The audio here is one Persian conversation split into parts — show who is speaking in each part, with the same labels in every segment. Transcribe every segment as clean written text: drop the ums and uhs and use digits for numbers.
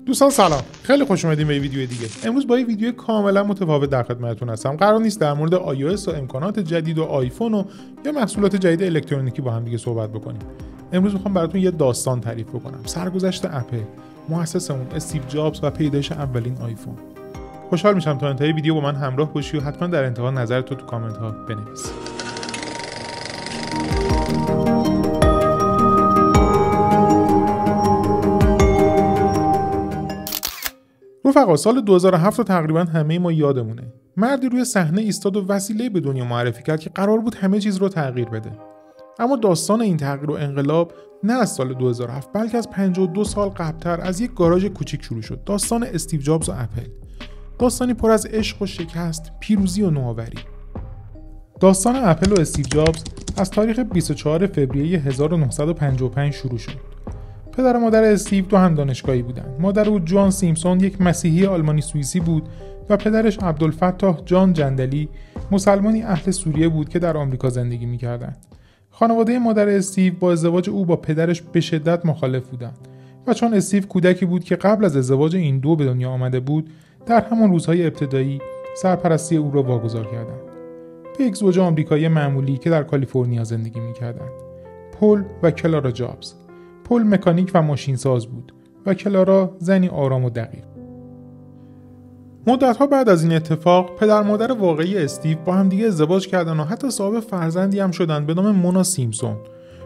Speaker 1: دوستان سلام، خیلی خوش اومدین به ویدیو دیگه. امروز با یه ویدیو کاملا متفاوت در خدمتتون هستم. قرار نیست در مورد iOS و امکانات جدید و آیفون و یا محصولات جدید الکترونیکی با هم دیگه صحبت بکنیم. امروز میخوام براتون یه داستان تعریف بکنم. سرگذشت اپل، مؤسس اون استیو جابز و پیدایش اولین آیفون. خوشحال میشم تا انتهای ویدیو با من همراه باشی و حتما در انتها نظرت رو تو کامنت ها بنویس. رفقا، سال 2007 رو تقریبا همه ما یادمونه. مردی روی صحنه ایستاد و وسیله به دنیا معرفی کرد که قرار بود همه چیز رو تغییر بده. اما داستان این تغییر و انقلاب نه از سال 2007 بلکه از 52 سال قبلتر از یک گاراژ کوچیک شروع شد. داستان استیو جابز و اپل. داستانی پر از عشق و شکست، پیروزی و نوآوری. داستان اپل و استیو جابز از تاریخ 24 فوریه 1955 شروع شد. پدر و مادر استیو دو هم دانشگاهی بودند. مادر او جان سیمپسون یک مسیحی آلمانی سوئیسی بود و پدرش عبدالفتاح جان جندلی مسلمانی اهل سوریه بود که در آمریکا زندگی می‌کردند. خانواده مادر استیو با ازدواج او با پدرش به شدت مخالف بودند و چون استیو کودکی بود که قبل از ازدواج این دو به دنیا آمده بود، در همان روزهای ابتدایی سرپرستی او را واگذار کردند به یک زوج آمریکایی معمولی که در کالیفرنیا زندگی می‌کردند. پل و کلارا جابز. پل مکانیک و ماشینساز بود و کلارا زنی آرام و دقیق. مدت‌ها بعد از این اتفاق پدر مادر واقعی استیو با هم دیگه ازدواج کردن و حتی صاحب فرزندی هم شدن به نام مونا سیمپسون،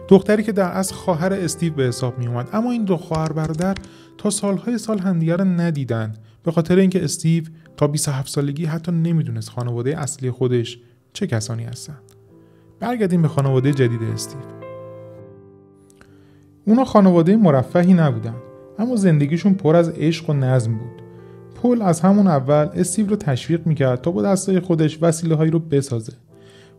Speaker 1: دختری که در اصل خواهر استیو به حساب می اومد. اما این دو خواهر برادر تا سالهای سال همدیگه رو ندیدن به خاطر اینکه استیو تا 27 سالگی حتی نمیدونست خانواده اصلی خودش چه کسانی هستن. برگردیم به خانواده جدید استیو. اونا خانواده مرفهی نبودن، اما زندگیشون پر از عشق و نظم بود. پل از همون اول استیو رو تشویق میکرد تا با دستای خودش وسیله‌هایی رو بسازه.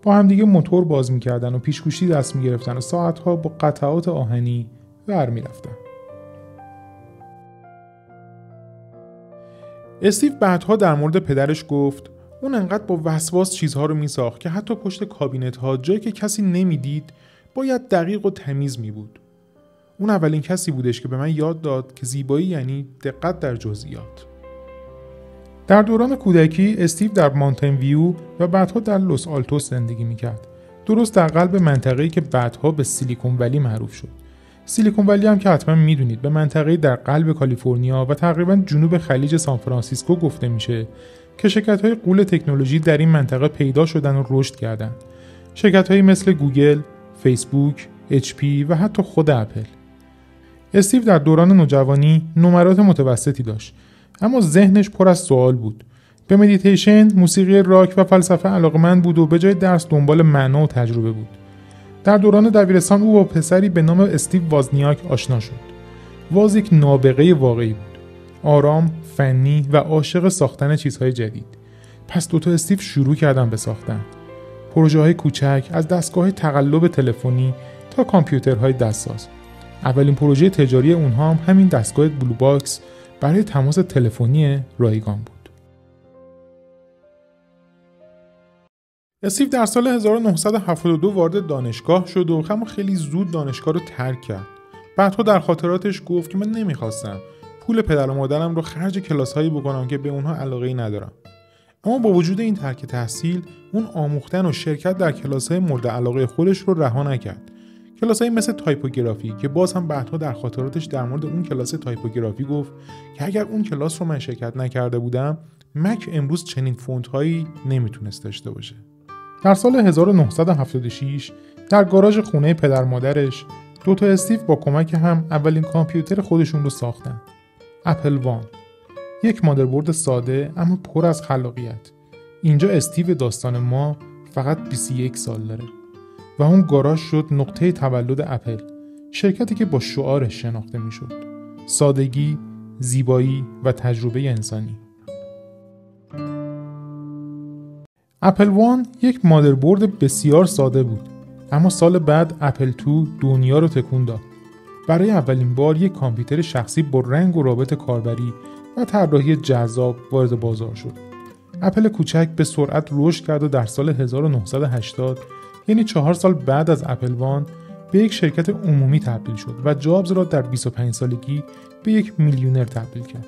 Speaker 1: با همدیگه موتور باز میکردن و پیشگوشی دست میگرفتن و ساعتها با قطعات آهنی ور میرفتن. استیو بعدها در مورد پدرش گفت اون انقدر با وسواس چیزها رو میساخت که حتی پشت کابینت‌ها جایی که کسی نمیدید باید دقیق و تمیز میبود. اون اولین کسی بودش که به من یاد داد که زیبایی یعنی دقت در جزئیات. در دوران کودکی استیو در مانتن ویو و بعدها در لس آلتوس زندگی میکرد. درست در قلب منطقه‌ای که بعدها به سیلیکون ولی معروف شد. سیلیکون ولی هم که حتما میدونید به منطقه‌ای در قلب کالیفرنیا و تقریبا جنوب خلیج سانفرانسیسکو گفته میشه که شرکت‌های غول تکنولوژی در این منطقه پیدا شدن و رشد کردند. شرکت‌هایی مثل گوگل، فیسبوک، HP و حتی خود اپل. استیو در دوران نوجوانی نمرات متوسطی داشت، اما ذهنش پر از سوال بود. به مدیتیشن، موسیقی راک و فلسفه علاقه‌مند بود و به جای درس دنبال معنا و تجربه بود. در دوران دبیرستان او با پسری به نام استیو وازنیاک آشنا شد. واز یک نابغه واقعی بود. آرام، فنی و عاشق ساختن چیزهای جدید. پس دوتا استیو شروع کردن به ساختن. پروژه‌های کوچک از دستگاه تقلب تلفنی تا کامپیوترهای دستساز. اولین پروژه تجاری اونها هم همین دستگاه بلو باکس برای تماس تلفنی رایگان بود. استیو در سال 1972 وارد دانشگاه شد و اما خیلی زود دانشگاه رو ترک کرد. بعدها در خاطراتش گفت که من نمیخواستم پول پدر و مادرم رو خرج کلاس‌هایی بکنم که به اونها علاقه‌ای ندارم. اما با وجود این ترک تحصیل، اون آموختن و شرکت در کلاس‌های مورد علاقه خودش رو رها نکرد. کلاسایی مثل تایپوگرافی که باز هم بعدها در خاطراتش در مورد اون کلاس تایپوگرافی گفت که اگر اون کلاس رو من شرکت نکرده بودم، مک امروز چنین فونت‌هایی نمیتونست داشته باشه. در سال 1976 در گاراژ خونه پدر مادرش دوتا استیو با کمک هم اولین کامپیوتر خودشون رو ساختن. اپل وان، یک مادربرد ساده اما پر از خلاقیت. اینجا استیو داستان ما فقط 21 سال داره و اون گاراژ شد نقطه تولد اپل، شرکتی که با شعارش شناخته میشد: سادگی، زیبایی و تجربه انسانی. اپل وان یک مادربرد بسیار ساده بود، اما سال بعد اپل 2 دنیا رو تکون داد. برای اولین بار یک کامپیوتر شخصی با رنگ و رابط کاربری و طراحی جذاب وارد بازار شد. اپل کوچک به سرعت رشد کرد و در سال 1980 یعنی 4 سال بعد از اپل وان به یک شرکت عمومی تبدیل شد و جابز را در 25 سالگی به یک میلیونر تبدیل کرد.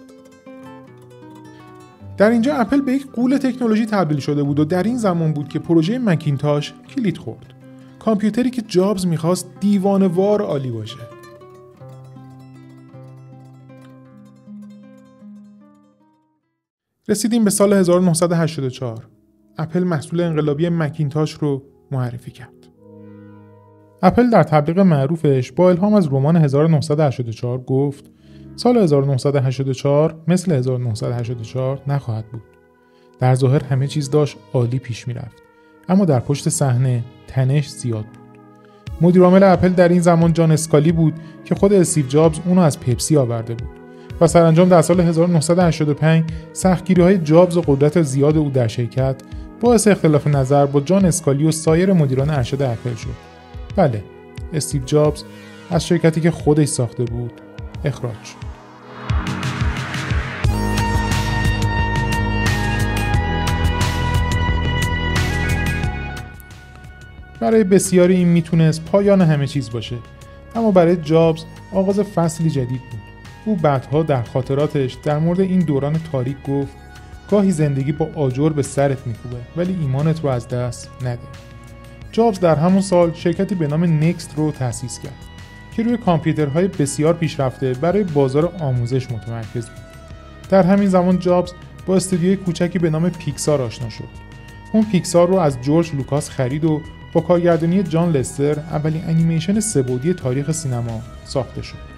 Speaker 1: در اینجا اپل به یک غول تکنولوژی تبدیل شده بود و در این زمان بود که پروژه مکینتاش کلید خورد. کامپیوتری که جابز می‌خواست دیوانه‌وار عالی باشه. رسیدیم به سال 1984. اپل محصول انقلابی مکینتاش رو معرفی کرد. اپل در تبلیغ معروفش با الهام از رمان 1984 گفت سال 1984 مثل 1984 نخواهد بود. در ظاهر همه چیز داشت عالی پیش میرفت، اما در پشت صحنه تنش زیاد بود. مدیر عامل اپل در این زمان جان اسکالی بود که خود استیو جابز اونو از پپسی آورده بود و سرانجام در سال 1985 سختگیری‌های جابز و قدرت زیاد او در شرکت باعث اختلاف نظر با جان اسکالی و سایر مدیران ارشد اپل شد. بله، استیو جابز از شرکتی که خودش ساخته بود اخراج شد. برای بسیاری این میتونست پایان همه چیز باشه، اما برای جابز آغاز فصلی جدید بود. او بعدها در خاطراتش در مورد این دوران تاریک گفت گاهی زندگی با آجر به سرت میکوبه ولی ایمانت رو از دست نده. جابز در همون سال شرکتی به نام نکست رو تأسیس کرد که روی کامپیوترهای بسیار پیشرفته برای بازار آموزش متمرکز بود. در همین زمان جابز با استودیوی کوچکی به نام پیکسار آشنا شد. اون پیکسار رو از جورج لوکاس خرید و با کارگردانی جان لستر اولین انیمیشن سه‌بعدی تاریخ سینما ساخته شد.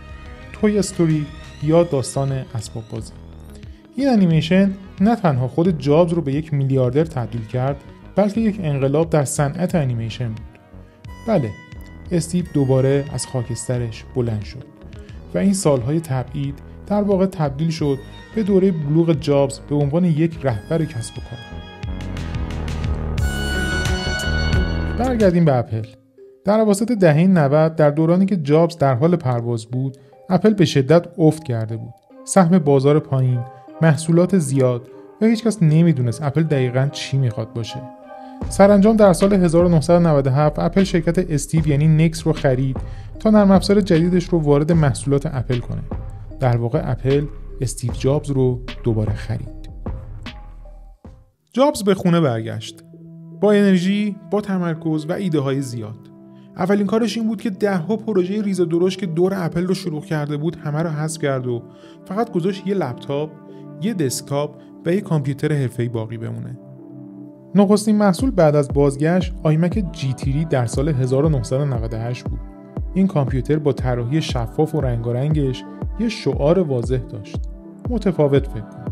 Speaker 1: توی استوری یا داستان اسباب بازی. این انیمیشن نه تنها خود جابز رو به یک میلیاردر تبدیل کرد، بلکه یک انقلاب در صنعت انیمیشن بود. بله، استیو دوباره از خاکسترش بلند شد و این سالهای تبعید در واقع تبدیل شد به دوره بلوغ جابز به عنوان یک رهبر کسب و کار. برگردیم به اپل. در اواسط دهه 90 در دورانی که جابز در حال پرواز بود، اپل به شدت افت کرده بود. سهم بازار پایین، محصولات زیاد و هیچکس نمیدونست اپل دقیقاً چی میخواد باشه. سرانجام در سال 1997 اپل شرکت استیو یعنی نکس رو خرید تا نرم افزار جدیدش رو وارد محصولات اپل کنه. در واقع اپل استیو جابز رو دوباره خرید. جابز به خونه برگشت. با انرژی، با تمرکز و ایده های زیاد. اولین کارش این بود که 10 پروژه ریز و درشت که دور اپل رو شروع کرده بود همه رو حذف کرد و فقط گذاشت یه لپتاپ، یه دسکتاپ و یه کامپیوتر حرفه‌ای باقی بمونه. نخستین محصول بعد از بازگشت آیمک جی تری در سال 1998 بود. این کامپیوتر با طراحی شفاف و رنگارنگش یه شعار واضح داشت. متفاوت فکر کن.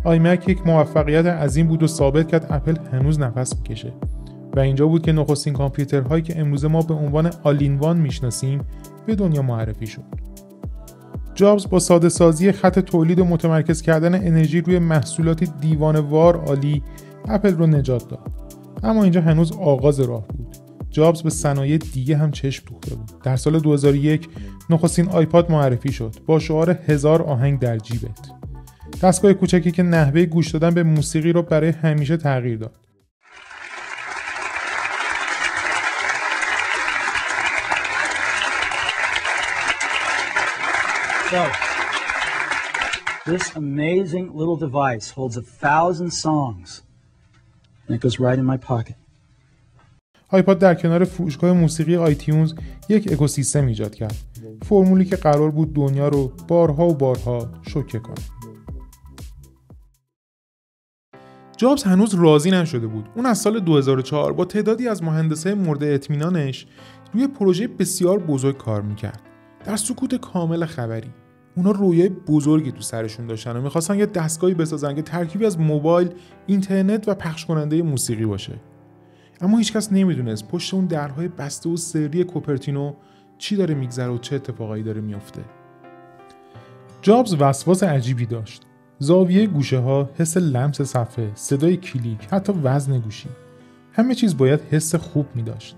Speaker 1: آیمک یک موفقیت عظیم بود و ثابت کرد اپل هنوز نفس میکشه. و اینجا بود که نخستین کامپیوترهایی که امروز ما به عنوان آلینوان میشناسیم به دنیا معرفی شد. جابز با ساده سازی خط تولید و متمرکز کردن انرژی روی محصولات دیوانه‌وار عالی اپل رو نجات داد. اما اینجا هنوز آغاز راه بود. جابز به صنایع دیگه هم چشم دوخته بود. در سال 2001 نخستین آیپاد معرفی شد با شعار 1000 آهنگ در جیبت. دستگاه کوچکی که نحوه گوش دادن به موسیقی رو برای همیشه تغییر داد.
Speaker 2: So, this amazing little device holds 1,000 songs, and it goes right in my pocket.
Speaker 1: آیپاد در کنار فروشگاه موسیقی آیتیونز یک اکوسیستم ایجاد کرد. فرمولی که قرار بود دنیا رو بارها و بارها شوکه کنه. جابز هنوز راضی نشده بود. اون از سال 2004 با تعدادی از مهندسای مورد اطمینانش روی پروژه بسیار بزرگ کار میکرد. در سکوت کامل خبری. اونا رویای بزرگی تو سرشون داشتن و میخواستن یه دستگاهی بسازن که ترکیبی از موبایل، اینترنت و پخش کننده موسیقی باشه. اما هیچکس نمیدونست پشت اون درهای بسته و سری کوپرتینو چی داره میگذره و چه اتفاقایی داره میفته. جابز وسواس عجیبی داشت. زاویه گوشه ها، حس لمس صفحه، صدای کلیک، حتی وزن گوشی. همه چیز باید حس خوب می داشت.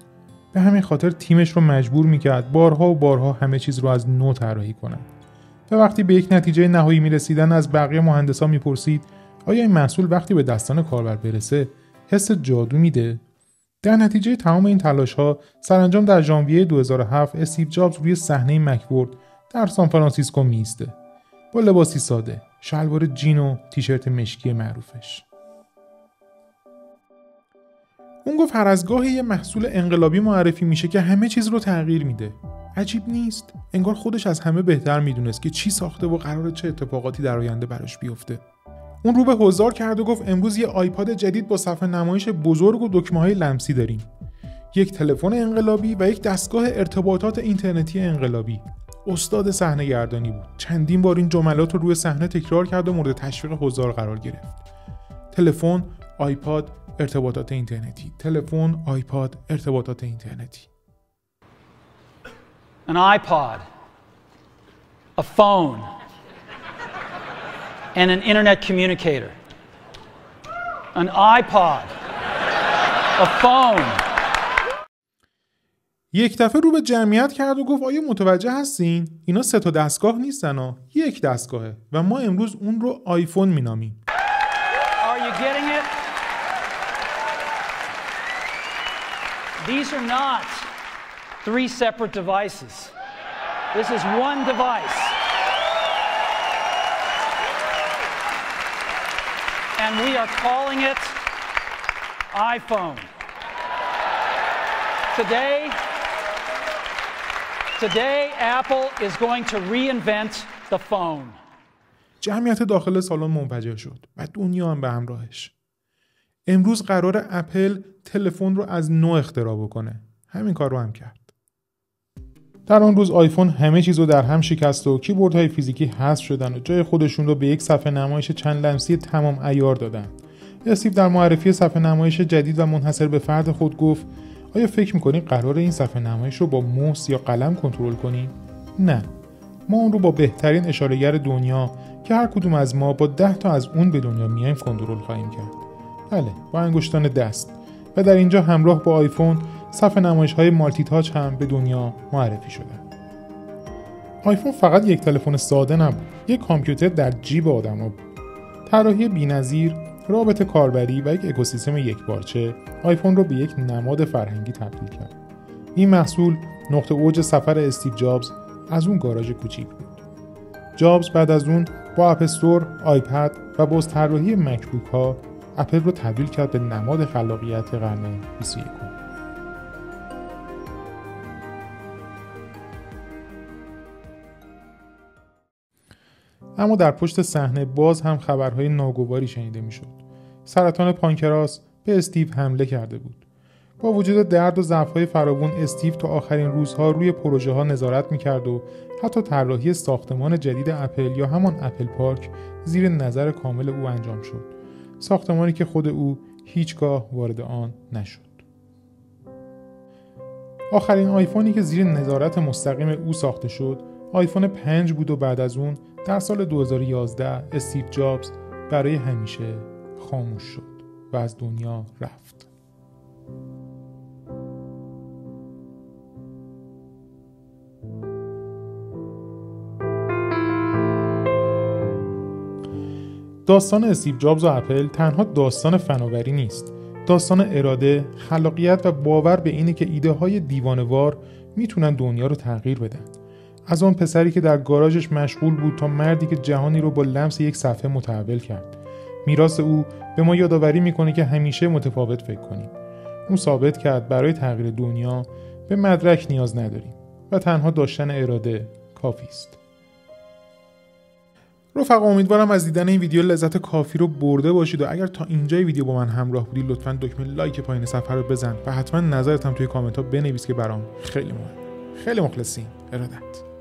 Speaker 1: به همین خاطر تیمش رو مجبور میکرد بارها و بارها همه چیز رو از نو طراحی کنند. و وقتی به یک نتیجه نهایی میرسیدن از بقیه مهندسا میپرسید آیا این محصول وقتی به دستان کاربر برسه حس جادو میده؟ در نتیجه تمام این تلاش‌ها سرانجام در ژانویه 2007 استیو جابز روی صحنه مکورد در سان فرانسیسکو میسته با لباسی ساده، شلوار جین و تیشرت مشکی معروفش. اون گفت هر از گاهی یه محصول انقلابی معرفی میشه که همه چیز رو تغییر میده. عجیب نیست؟ انگار خودش از همه بهتر میدونست که چی ساخته و قراره چه اتفاقاتی در آینده براش بیفته. اون رو به حضار کرد و گفت امروز یه آیپاد جدید با صفحه نمایش بزرگ و دکمه‌های لمسی داریم. یک تلفن انقلابی و یک دستگاه ارتباطات اینترنتی انقلابی. استاد صحنه گردانی بود. چندین بار این جملات رو روی صحنه تکرار کرد و مورد تشویق حضار قرار گرفت. تلفن، آیپاد، ارتباطات اینترنتی. تلفن، آیپاد، ارتباطات اینترنتی.
Speaker 2: An iPod, a phone, and an internet communicator. An iPod, a phone.
Speaker 1: یک دفعه رو به جمعیت کرد و گفت آیا متوجه هستین؟ اینا 3 تا دستگاه نیستن ها، یک دستگاهه و ما امروز اون رو آیفون مینامیم.
Speaker 2: Are you getting it? These are not 3 separate devices. This is one device. And we are calling it iPhone. Today Apple is going to reinvent the phone.
Speaker 1: جمعیت داخل سالن منفجر شد و دنیا هم به همراهش. امروز قرار اپل تلفن رو از نو اختراع بکنه. همین کار رو هم کرد. در آن روز آیفون همه چیز رو در هم شکست و کیبوردهای فیزیکی حذف شدن و جای خودشون رو به یک صفحه نمایش چند لمسی تمام عیار دادن. استیو در معرفی صفحه نمایش جدید و منحصر به فرد خود گفت آیا فکر می‌کنید قراره این صفحه نمایش رو با موس یا قلم کنترل کنیم؟ نه. ما اون رو با بهترین اشاره‌گر دنیا که هر کدوم از ما با 10 تا از اون به دنیا میایم کنترل خواهیم کرد. بله، با انگشتان دست. و در اینجا همراه با آیفون صفحه نمایش‌های مالتی تاچ هم به دنیا معرفی شدن. آیفون فقط یک تلفن ساده نبود، یک کامپیوتر در جیب آدم‌ها بود. طراحی بی‌نظیر، رابط کاربری و یک اکوسیستم یکپارچه آیفون رو به یک نماد فرهنگی تبدیل کرد. این محصول نقطه اوج سفر استیو جابز از اون گاراژ کوچیک بود. جابز بعد از اون با اپ استور، آیپد و با طراحی مکبوک ها اپل رو تبدیل کرد به نماد خلاقیت قرن 21. اما در پشت صحنه باز هم خبرهای ناگواری شنیده میشد. سرطان پانکراس به استیو حمله کرده بود. با وجود درد و ضعف‌های فراوان استیو تا آخرین روزها روی پروژه ها نظارت میکرد و حتی طراحی ساختمان جدید اپل یا همان اپل پارک زیر نظر کامل او انجام شد. ساختمانی که خود او هیچگاه وارد آن نشد. آخرین آیفونی که زیر نظارت مستقیم او ساخته شد آیفون 5 بود و بعد از اون در سال 2011 استیو جابز برای همیشه خاموش شد و از دنیا رفت. داستان استیو جابز و اپل تنها داستان فناوری نیست. داستان اراده، خلاقیت و باور به اینه که ایده های دیوانه‌وار میتونن دنیا رو تغییر بدن. از اون پسری که در گاراژش مشغول بود تا مردی که جهانی رو با لمس یک صفحه متحول کرد. میراث او به ما یادآوری میکنه که همیشه متفاوت فکر کنیم. اون ثابت کرد برای تغییر دنیا به مدرک نیاز نداریم و تنها داشتن اراده کافی است. رفقا امیدوارم از دیدن این ویدیو لذت کافی رو برده باشید و اگر تا اینجای ویدیو با من همراه بودید لطفاً دکمه لایک پایین صفحه رو بزن و حتما نظرت هم توی کامنت ها بنویس که برام خیلی مهمه. خیلی مخلصیم. ارادت.